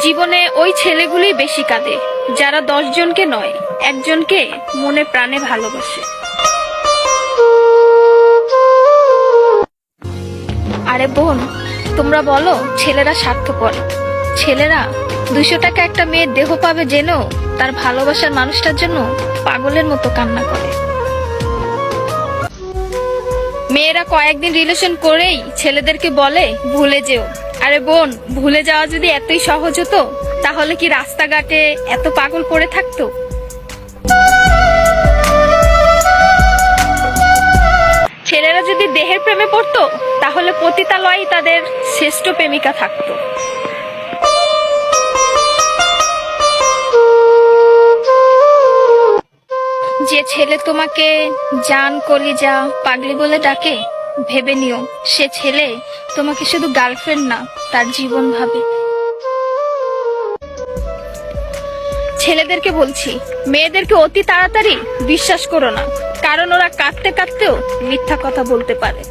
জীবনে ওই ছেলেগুলি বেশি কাঁদে যারা 10 জনকে নয়, একজনকে মনে প্রাণে ভালোবাসে। আরে বোন, তোমরা বলো ছেলেরা স্বার্থপর। ছেলেরা 200 টাকা একটা মেয়ের দেহ পাবে জেনেও তার ভালোবাসার মানুষটার জন্য পাগলের মতো কান্না করে। মেয়েরা কয়েকদিন রিলেশন করেই ছেলেদেরকে বলে ভুলে যেও। আরে বোন, ভুলে যাওয়া যদি এতই সহজ হতো তাহলে কি রাস্তাঘাটে এত পাগল পড়ে থাকতো? ছেলেরা যদি দেহের প্রেমে পড়তো তাহলে পতিতালয়েই তাদের শ্রেষ্ঠ প্রেমিকা থাকতো। যে ছেলে তোমাকে জান, কলিজা, পাগলি বলে ডাকে, ভেবে নিও সে ছেলে তোমাকে শুধু গার্লফ্রেন্ড না, তার জীবন ভাবে। ছেলেদেরকে বলছি, মেয়েদেরকে অতি তাড়াতাড়ি বিশ্বাস করো না, কারণ ওরা কাঁদতে কাঁদতেও মিথ্যা কথা বলতে পারে।